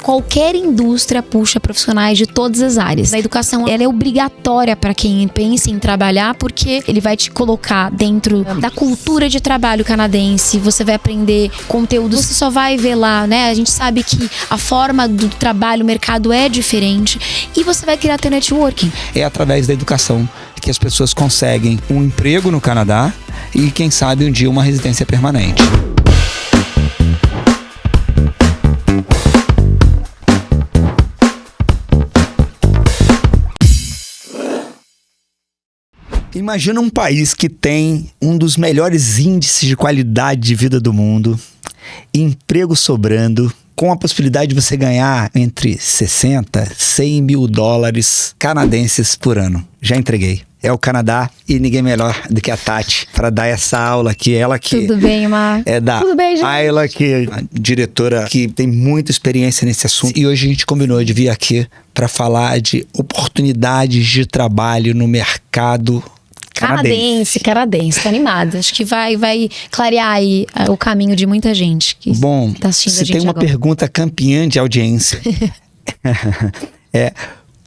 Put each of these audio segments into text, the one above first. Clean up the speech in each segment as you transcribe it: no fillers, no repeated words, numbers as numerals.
Qualquer indústria puxa profissionais de todas as áreas. A educação, ela é obrigatória para quem pensa em trabalhar, porque ele vai te colocar dentro da cultura de trabalho canadense. Você vai aprender conteúdo, você só vai ver lá, né? A gente sabe que a forma do trabalho, o mercado é diferente, e você vai criar teu networking. É através da educação que as pessoas conseguem um emprego no Canadá e, quem sabe, um dia uma residência permanente. Imagina um país que tem um dos melhores índices de qualidade de vida do mundo, emprego sobrando, com a possibilidade de você ganhar entre 60 e 100 mil dólares canadenses por ano. Já entreguei. É o Canadá e ninguém melhor do que a Tati para dar essa aula aqui. Ela que Tudo bem, Mar? É da Tudo bem, gente? Ayla, que é a diretora que tem muita experiência nesse assunto. E hoje a gente combinou de vir aqui para falar de oportunidades de trabalho no mercado canadense. Tô animada. Acho que vai clarear aí o caminho de muita gente que tá assistindo a gente agora. Se tem uma pergunta campeã de audiência,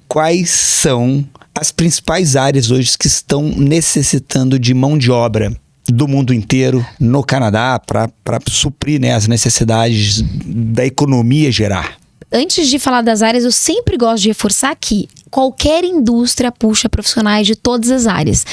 quais são as principais áreas hoje que estão necessitando de mão de obra do mundo inteiro no Canadá para suprir, né, as necessidades da economia gerar? Antes de falar das áreas, eu sempre gosto de reforçar que qualquer indústria puxa profissionais de todas as áreas.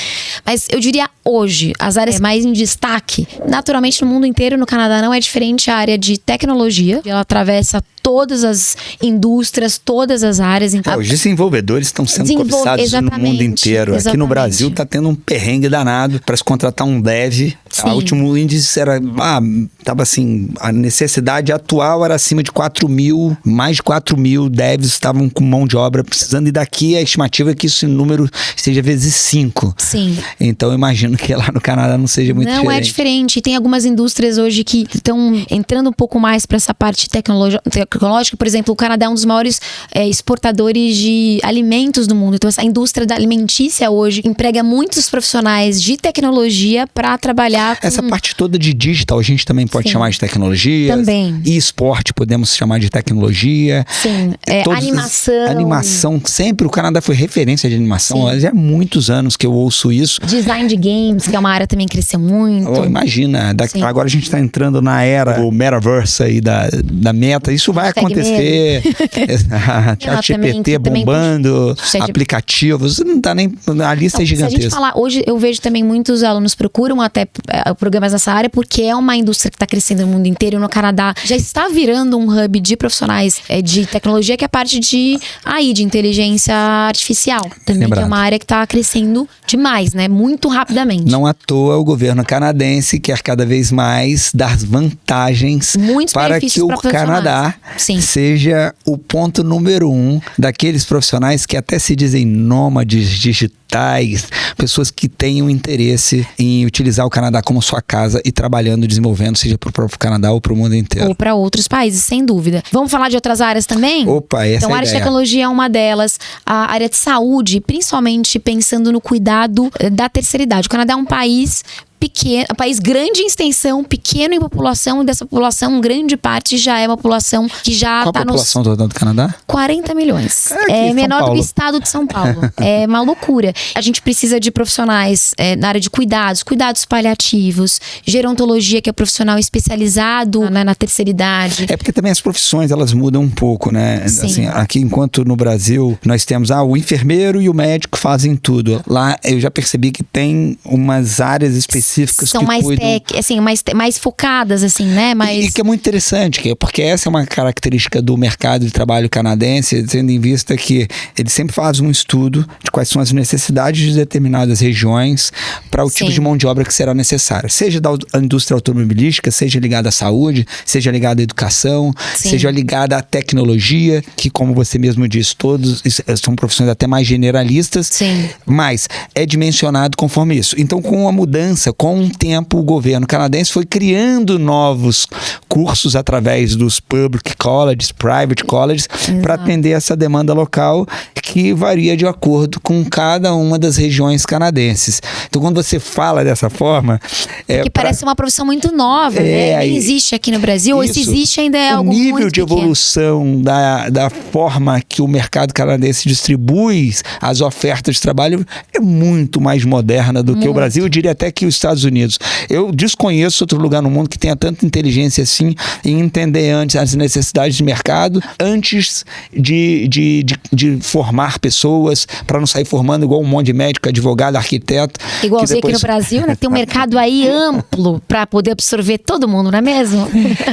Mas eu diria hoje, as áreas mais em destaque, naturalmente no mundo inteiro, no Canadá não é diferente, a área de tecnologia. Ela atravessa todas as indústrias, todas as áreas. Então, os desenvolvedores estão sendo cobiçados no mundo inteiro. Exatamente. Aqui no Brasil está tendo um perrengue danado para se contratar um dev. O último índice era, tava assim, a necessidade atual era acima de 4 mil, mais de 4 mil devs estavam com mão de obra precisando, e daqui a estimativa é que esse número seja vezes 5. Sim. Então eu imagino que lá no Canadá não seja muito diferente. Não é diferente. E tem algumas indústrias hoje que estão entrando um pouco mais para essa parte tecnológica. Por exemplo, o Canadá é um dos maiores exportadores de alimentos do mundo. Então essa indústria alimentícia hoje emprega muitos profissionais de tecnologia para trabalhar com... Essa parte toda de digital a gente também pode chamar de tecnologia. Também. E esporte podemos chamar de tecnologia. Sim. Animação. Sempre o Canadá foi referência de animação. Já há muitos anos que eu ouço isso. Design de games, que é uma área também que cresceu muito. Imagina, agora a gente está entrando na era do metaverse aí da Meta. Isso vai acontecer. ChatGPT bombando, aplicativos. Não dá nem... A lista é gigantesca. Se a gente falar, hoje eu vejo também muitos alunos procuram até programas nessa área, porque é uma indústria que está crescendo no mundo inteiro. No Canadá já está virando um hub de profissionais de tecnologia, que é a parte de inteligência artificial. Também que é uma área que está crescendo demais, né? Muito rapidamente. Não à toa o governo canadense quer cada vez mais dar vantagens para que o Canadá seja o ponto número 1 daqueles profissionais que até se dizem nômades digitais, pessoas que tenham interesse em utilizar o Canadá como sua casa e trabalhando, desenvolvendo, seja para o próprio Canadá ou para o mundo inteiro. Ou para outros países, sem dúvida. Vamos falar de outras áreas também? Opa, essa então, a área de tecnologia é uma delas. A área de saúde, principalmente pensando no cuidado da terceira idade. O Canadá é um país pequeno, um país grande em extensão, pequeno em população, e dessa população, grande parte já é uma população que já está nos... Qual a população total do Canadá? 40 milhões. É menor do que o estado de São Paulo. É uma loucura. A gente precisa de profissionais na área de cuidados paliativos, gerontologia, que é profissional especializado na terceira idade. É porque também as profissões, elas mudam um pouco, né? Sim. Assim, aqui, enquanto no Brasil, nós temos o enfermeiro e o médico fazem tudo. Lá, eu já percebi que tem umas áreas específicas são que mais cuidam... mais focadas, assim, né? E que é muito interessante, porque essa é uma característica do mercado de trabalho canadense, tendo em vista que ele sempre faz um estudo de quais são as necessidades de determinadas regiões para o tipo de mão de obra que será necessária. Seja da indústria automobilística, seja ligada à saúde, seja ligada à educação, seja ligada à tecnologia, que, como você mesmo disse, todos são profissões até mais generalistas, mas é dimensionado conforme isso. Então, com a mudança, com o tempo, o governo canadense foi criando novos cursos através dos public colleges, private colleges, para atender essa demanda local, que varia de acordo com cada uma das regiões canadenses. Então, quando você fala dessa forma... Porque parece uma profissão muito nova, né? Nem existe aqui no Brasil, ou se existe ainda é algo muito pequeno. O nível de evolução da forma que o mercado canadense distribui as ofertas de trabalho é muito mais moderna do que o Brasil, eu diria até que os Estados Unidos. Eu desconheço outro lugar no mundo que tenha tanta inteligência assim em entender antes as necessidades de mercado, antes de formar pessoas, para não sair formando igual um monte de médico, advogado, arquiteto. Igualzinho aqui no Brasil, né? Tem um mercado aí amplo para poder absorver todo mundo, não é mesmo?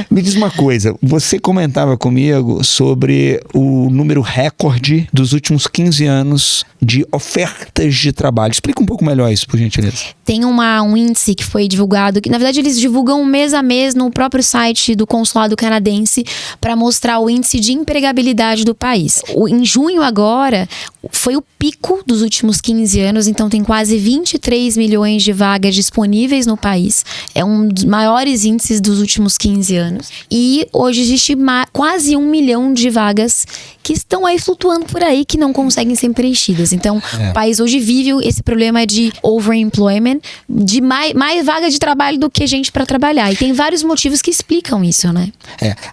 Me diz uma coisa, você comentava comigo sobre o número recorde dos últimos 15 anos de ofertas de trabalho. Explica um pouco melhor isso, por gentileza. Tem um índice que foi divulgado, que na verdade eles divulgam mês a mês no próprio site do consulado canadense para mostrar o índice de empregabilidade do país. Em junho agora foi o pico dos últimos 15 anos, então tem quase 23 milhões de vagas disponíveis no país. É um dos maiores índices dos últimos 15 anos. E hoje existe quase 1 milhão de vagas que estão aí flutuando por aí, que não conseguem ser preenchidas. Então, o país hoje vive esse problema de overemployment, de mais vaga de trabalho do que gente para trabalhar. E tem vários motivos que explicam isso, né?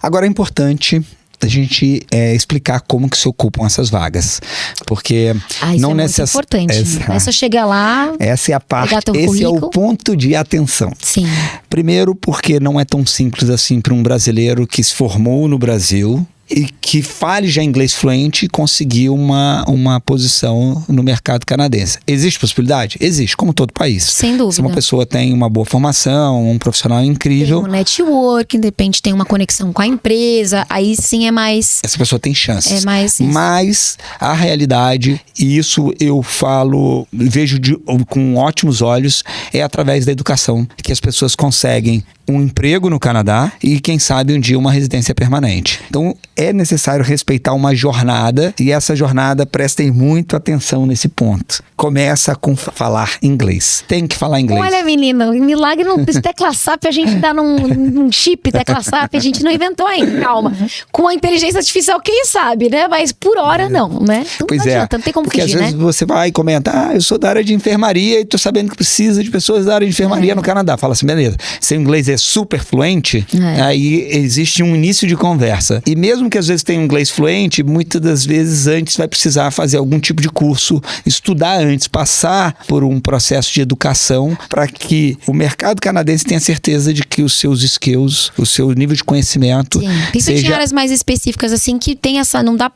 Agora é importante a gente explicar como que se ocupam essas vagas, porque isso não é muito importante. Não é só chegar lá, essa é a parte, esse é o ponto de atenção. Sim. Primeiro, porque não é tão simples assim para um brasileiro que se formou no Brasil e que fale já inglês fluente e conseguir uma posição no mercado canadense. Existe possibilidade? Existe, como todo país. Sem dúvida. Se uma pessoa tem uma boa formação, um profissional incrível... Tem um networking, de repente tem uma conexão com a empresa, aí sim é mais... Essa pessoa tem chances. É mais isso. Mas a realidade, e isso eu falo, vejo com ótimos olhos, é através da educação que as pessoas conseguem um emprego no Canadá e, quem sabe, um dia uma residência permanente. Então, é necessário respeitar uma jornada, e essa jornada, prestem muito atenção nesse ponto. Começa com falar inglês. Tem que falar inglês. Olha, menina, milagre não. Esse tecla SAP a gente dá num chip tecla SAP, a gente não inventou ainda, calma. Com a inteligência artificial, quem sabe, né? Mas por hora não, né? Então, pois não adianta, não tem como porque fugir, às vezes você vai e comenta, eu sou da área de enfermaria e tô sabendo que precisa de pessoas da área de enfermaria no Canadá. Fala assim, beleza, seu inglês é super fluente, aí existe um início de conversa. E mesmo que às vezes tenha um inglês fluente, muitas das vezes antes vai precisar fazer algum tipo de curso, estudar antes, passar por um processo de educação para que o mercado canadense tenha certeza de que os seus skills, o seu nível de conhecimento seja... Tem áreas mais específicas assim que tem essa, não dá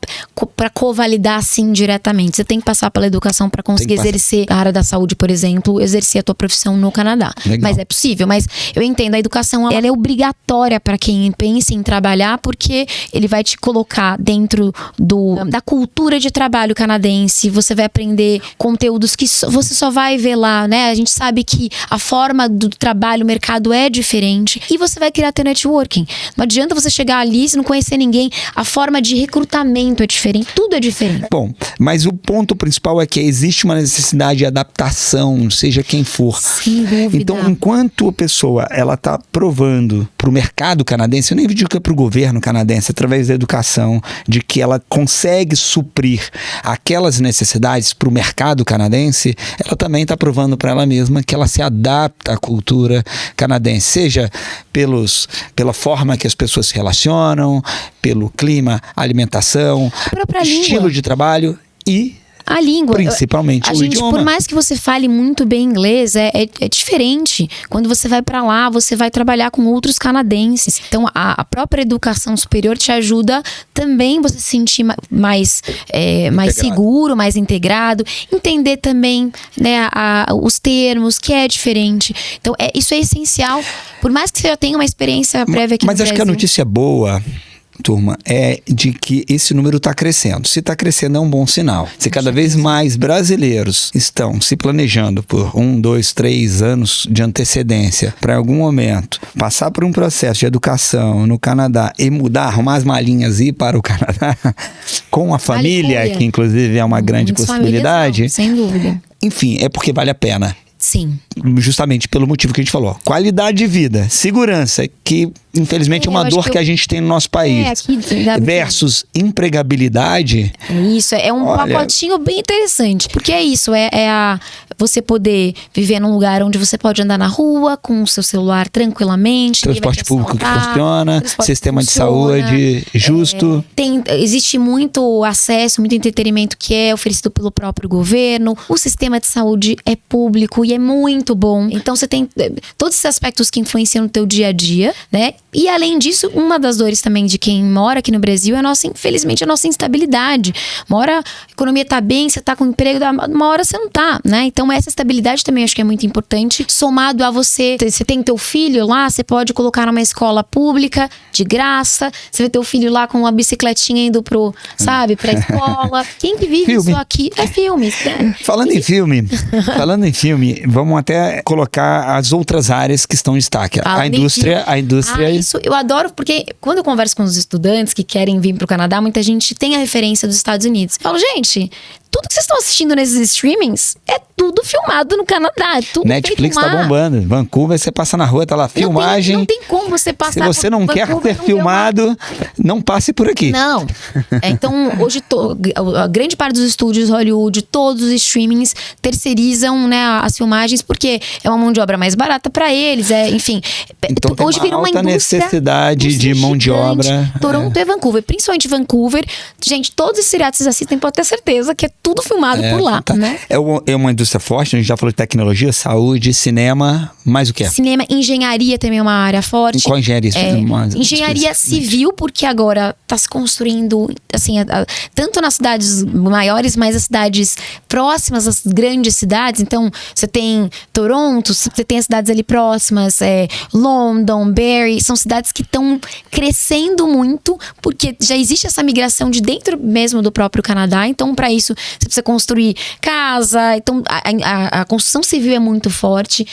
para covalidar assim diretamente. Você tem que passar pela educação para conseguir exercer a área da saúde, por exemplo, exercer a tua profissão no Canadá. Legal. Mas é possível, mas eu entendo, a educação ela é obrigatória para quem pensa em trabalhar, porque ele vai te colocar dentro da cultura de trabalho canadense. Você vai aprender conteúdos que você só vai ver lá, né? A gente sabe que a forma do trabalho, o mercado é diferente, e você vai criar teu networking. Não adianta você chegar ali e não conhecer ninguém. A forma de recrutamento é diferente, tudo é diferente. Bom, mas o ponto principal é que existe uma necessidade de adaptação, seja quem for. Sem dúvida. Então, enquanto a pessoa ela está provando para o mercado canadense, eu nem digo que é para o governo canadense, através da educação, de que ela consegue suprir aquelas necessidades para o mercado canadense, ela também está provando para ela mesma que ela se adapta à cultura canadense, seja pela forma que as pessoas se relacionam, pelo clima, alimentação, estilo de trabalho e a língua. Principalmente o idioma. Por mais que você fale muito bem inglês, é diferente. Quando você vai para lá, você vai trabalhar com outros canadenses. Então, a própria educação superior te ajuda também você se sentir mais seguro, mais integrado. Entender também, né, os termos, que é diferente. Então, isso é essencial. Por mais que você já tenha uma experiência prévia aqui no Brasil. Mas acho que a notícia boa, turma, é de que esse número está crescendo. Se está crescendo, é um bom sinal. Se cada vez mais brasileiros estão se planejando por 1, 2, 3 anos de antecedência para, em algum momento, passar por um processo de educação no Canadá e mudar, arrumar as malinhas e ir para o Canadá com a família, que inclusive é uma grande possibilidade. Não, sem dúvida. Enfim, é porque vale a pena. Sim. Justamente pelo motivo que a gente falou. Qualidade de vida, segurança, que infelizmente, é uma dor que a gente tem no nosso país. Aqui, versus empregabilidade. Isso, é um pacotinho bem interessante. Porque é isso, você poder viver num lugar onde você pode andar na rua com o seu celular tranquilamente. Transporte público que funciona, sistema de saúde justo. Existe muito acesso, muito entretenimento que é oferecido pelo próprio governo. O sistema de saúde é público e é muito bom. Então você tem todos esses aspectos que influenciam no teu dia a dia, né? E além disso, uma das dores também de quem mora aqui no Brasil é infelizmente, a nossa instabilidade. Uma hora a economia tá bem, você tá com emprego, uma hora você não tá, né? Então essa estabilidade também acho que é muito importante. Somado a você tem teu filho lá, você pode colocar numa escola pública, de graça. Você vê teu filho lá com uma bicicletinha indo pra escola. Quem que vive isso aqui? É filme. Falando em filme, vamos até colocar as outras áreas que estão em destaque. A indústria. Isso eu adoro, porque quando eu converso com os estudantes que querem vir pro Canadá, muita gente tem a referência dos Estados Unidos. Eu falo, gente, tudo que vocês estão assistindo nesses streamings é tudo filmado no Canadá. Tudo Netflix tá bombando. Vancouver, você passa na rua, tá lá, filmagem. Não tem como você passar. Se você não quer ser filmado, não passe por aqui. Não. Então, hoje, a grande parte dos estúdios Hollywood, todos os streamings terceirizam, né, as filmagens, porque é uma mão de obra mais barata pra eles. Enfim. Então, hoje virou uma necessidade de mão de obra. Toronto e Vancouver, principalmente Vancouver. Gente, todos os seriados que vocês assistem, pode ter certeza que é tudo filmado por lá, né? É uma indústria forte, a gente já falou de tecnologia, saúde, cinema, mais o que? Cinema, engenharia também é uma área forte. Qual engenharia? Engenharia civil, porque agora está se construindo, assim, tanto nas cidades maiores, mas as cidades próximas, as grandes cidades. Então, você tem Toronto, você tem as cidades ali próximas, London, Barrie, são cidades que estão crescendo muito, porque já existe essa migração de dentro mesmo do próprio Canadá. Então, para isso, você precisa construir casa. Então, a construção civil é muito forte.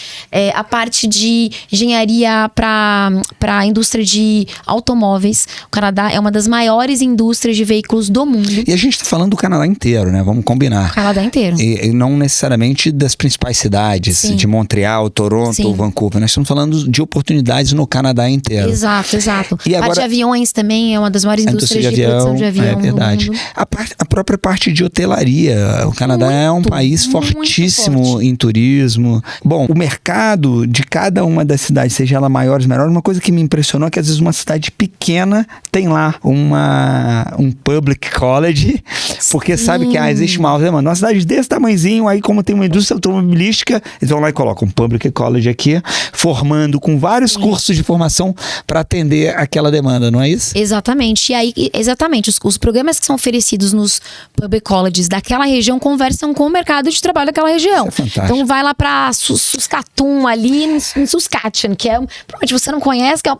A parte de engenharia para a indústria de automóveis. O Canadá é uma das maiores indústrias de veículos do mundo. E a gente está falando do Canadá inteiro, né? Vamos combinar. O Canadá inteiro. E não necessariamente das principais cidades, Sim. de Montreal, Toronto, Sim. Vancouver. Nós estamos falando de oportunidades no Canadá inteiro. Exato. E A parte de aviões também é uma das maiores indústrias de produção de avião. É verdade. No mundo. A própria parte de hotelaria. O Canadá é um país fortíssimo forte em turismo. Bom, o mercado de cada uma das cidades, seja ela maiores ou menores, uma coisa que me impressionou é que às vezes uma cidade pequena tem lá um public college, porque sabe que existe uma alta demanda. Uma cidade desse tamanhozinho, aí como tem uma indústria automobilística, eles vão lá e colocam um public college aqui, formando com vários cursos de formação para atender aquela demanda, não é isso? Exatamente. E aí, os programas que são oferecidos nos public colleges daquela região conversam com o mercado de trabalho daquela região. Isso é fantástico. Então vai lá pra Saskatoon, ali em Saskatchewan, que provavelmente você não conhece, que é uma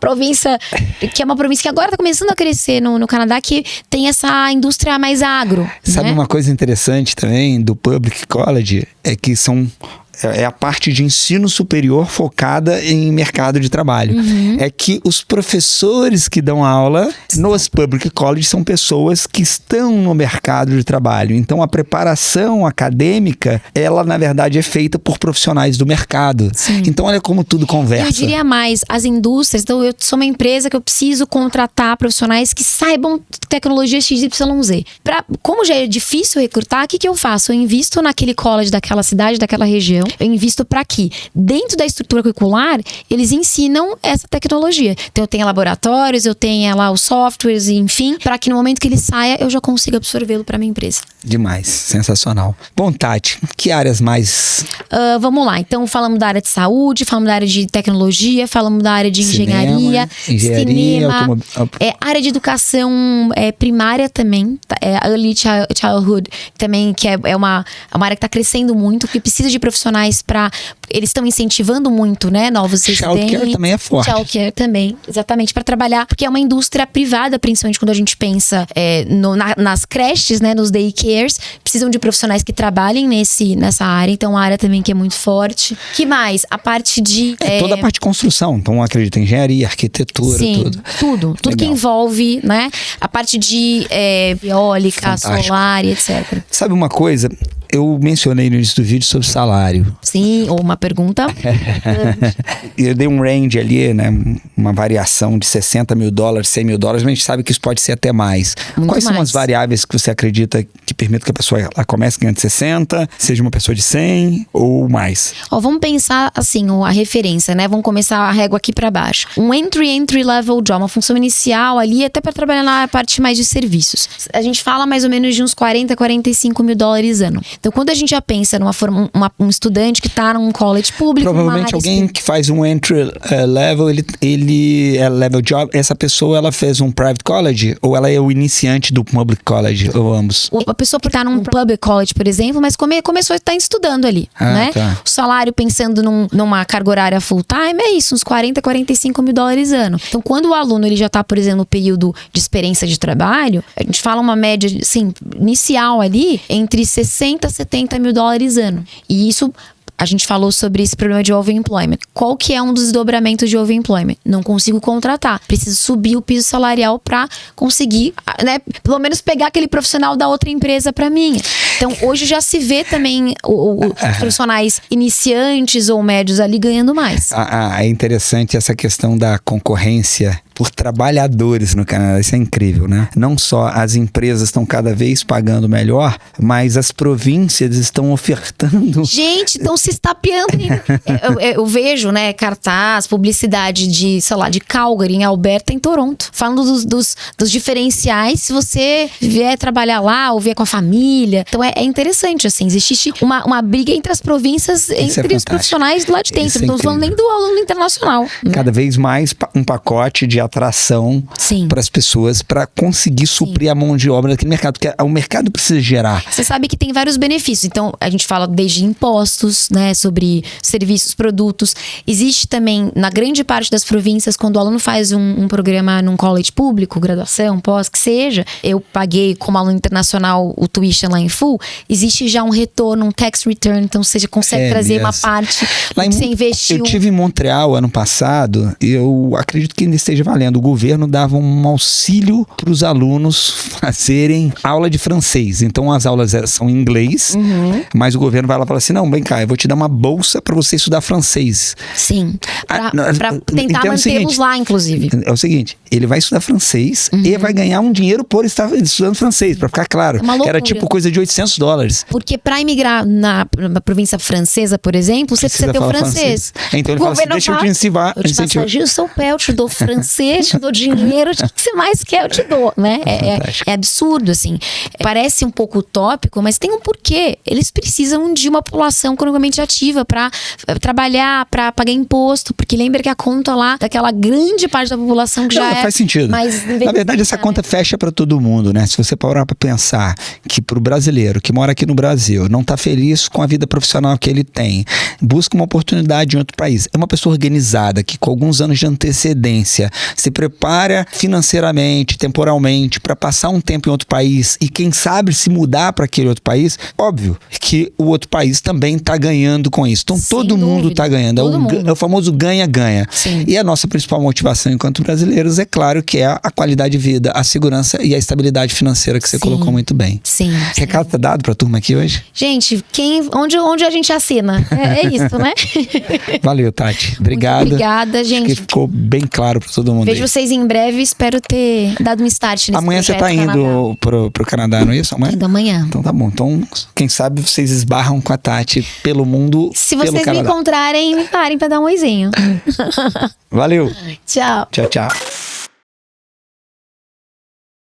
província que agora tá começando a crescer no Canadá, que tem essa indústria mais agro. Sabe, né? uma coisa interessante também do public college é que é a parte de ensino superior focada em mercado de trabalho. É que os professores que dão aula nos public colleges são pessoas que estão no mercado de trabalho. Então, a preparação acadêmica, ela, na verdade, é feita por profissionais do mercado. Sim. Então, olha como tudo conversa. Eu diria mais, as indústrias, então eu sou uma empresa que eu preciso contratar profissionais que saibam tecnologia XYZ. Como já é difícil recrutar, o que eu faço? Eu invisto naquele college daquela cidade, daquela região. Eu invisto para que, dentro da estrutura curricular, eles ensinam essa tecnologia. Então, eu tenho laboratórios, eu tenho lá os softwares, enfim, para que no momento que ele saia, eu já consiga absorvê-lo para minha empresa. Demais, sensacional. Bom, Tati, que áreas mais... Vamos lá, então falamos da área de saúde, falamos da área de tecnologia, falamos da área de engenharia, cinema, área de educação primária também, early childhood também, que é uma área que está crescendo muito, que precisa de profissionais eles estão incentivando muito, né, novos residentes. Childcare também é forte. Childcare também, exatamente, para trabalhar, porque é uma indústria privada, principalmente quando a gente pensa nas creches, né, nos daycares, precisam de profissionais que trabalhem nessa área, então a área também que é muito forte. Que mais? A parte de... toda a parte de construção, então acredito em engenharia, arquitetura, sim, tudo que envolve, né, a parte de eólica, solar e etc. Sabe uma coisa? Eu mencionei no início do vídeo sobre salário. Sim, ou uma pergunta. Eu dei um range ali, né? Uma variação de $60 mil, $100 mil, mas a gente sabe que isso pode ser até mais. Muito Quais são mais. as variáveis que você acredita que permitem que a pessoa ela comece ganhando 60, seja uma pessoa de 100 ou mais? Ó, vamos pensar assim, a referência, né? Vamos começar a régua aqui pra baixo. Um entry level job, uma função inicial ali, até pra trabalhar na parte mais de serviços. A gente fala mais ou menos de uns 40, 45 mil dólares ano. Então, quando a gente já pensa um estudante que tá num college público... Provavelmente alguém que faz um entry level, ele é level job, essa pessoa ela fez um private college ou ela é o iniciante do public college, ou ambos? A pessoa que tá num public college, por exemplo, mas começou a estar estudando ali, né? Tá. O salário, pensando numa carga horária full time, é isso, uns 40, 45 mil dólares ano. Então, quando o aluno ele já tá, por exemplo, no período de experiência de trabalho, a gente fala uma média, assim, inicial ali, entre 60 a 70 mil dólares ano. E isso... A gente falou sobre esse problema de overemployment. Qual que é um dos desdobramentos de overemployment? Não consigo contratar. Preciso subir o piso salarial para conseguir, né, pelo menos pegar aquele profissional da outra empresa para mim. Então, hoje já se vê também os profissionais iniciantes ou médios ali ganhando mais. É interessante essa questão da concorrência por trabalhadores no Canadá. Isso é incrível, né? Não só as empresas estão cada vez pagando melhor, mas as províncias estão ofertando... Gente, estão se estapeando. Eu vejo, né, cartaz, publicidade de, sei lá, de Calgary, em Alberta, em Toronto. Falando dos diferenciais, se você vier trabalhar lá ou vier com a família. Então é interessante, assim, existe uma briga entre as províncias, entre os profissionais do lado de dentro. Não estamos falando nem do aluno internacional. Cada vez mais um pacote de atração para as pessoas, para conseguir suprir a mão de obra daquele mercado, porque o mercado precisa gerar. Você sabe que tem vários benefícios. Então, a gente fala desde impostos, né, sobre serviços, produtos. Existe também, na grande parte das províncias, quando o aluno faz um programa num college público, graduação, pós, que seja, eu paguei como aluno internacional o tuition lá em full, existe já um retorno, um tax return, então você já consegue trazer uma parte lá que você investiu. Eu estive em Montreal ano passado e eu acredito que ainda esteja valendo. O governo dava um auxílio para os alunos fazerem aula de francês. Então as aulas são em inglês, mas o governo vai lá e fala assim, não, vem cá, eu vou te dar uma bolsa para você estudar francês. Sim, para tentar mantê-los lá, inclusive. É o seguinte, ele vai estudar francês e vai ganhar um dinheiro por estar estudando francês, para ficar claro. Era tipo coisa de $800. Porque para imigrar na província francesa, por exemplo, você precisa ter o francês. Então ele fala assim, deixa eu te incentivar. Eu te massageio o seu pé, eu te dou francês, te dou dinheiro, o que você mais quer, eu te dou, né? É absurdo, assim. Parece um pouco utópico, mas tem um porquê. Eles precisam de uma população economicamente ativa para trabalhar, para pagar imposto, porque lembra que a conta lá daquela grande parte da população que já faz sentido. Na verdade, essa conta fecha para todo mundo, né? Se você parar para pensar que pro brasileiro que mora aqui no Brasil, não tá feliz com a vida profissional que ele tem, busca uma oportunidade em outro país, é uma pessoa organizada que com alguns anos de antecedência se prepara financeiramente, temporalmente para passar um tempo em outro país e quem sabe se mudar para aquele outro país, óbvio que o outro país também tá ganhando com isso. Então todo mundo tá ganhando. É o famoso ganha-ganha. E a nossa principal motivação enquanto brasileiros é claro que é a qualidade de vida, a segurança e a estabilidade financeira que você colocou muito bem. Recado tá dado pra turma aqui hoje? Gente, onde a gente assina? É isso, né? Valeu, Tati. Obrigado. Muito obrigada, gente. Acho que ficou bem claro pra todo mundo. Vejo vocês em breve. Espero ter dado um start nesse amanhã você tá indo pro Canadá, não é isso? Ainda amanhã. Então tá bom. Então, quem sabe vocês esbarram com a Tati pelo mundo. Se vocês me encontrarem, me parem pra dar um oizinho. Valeu. Tchau. Tchau, tchau.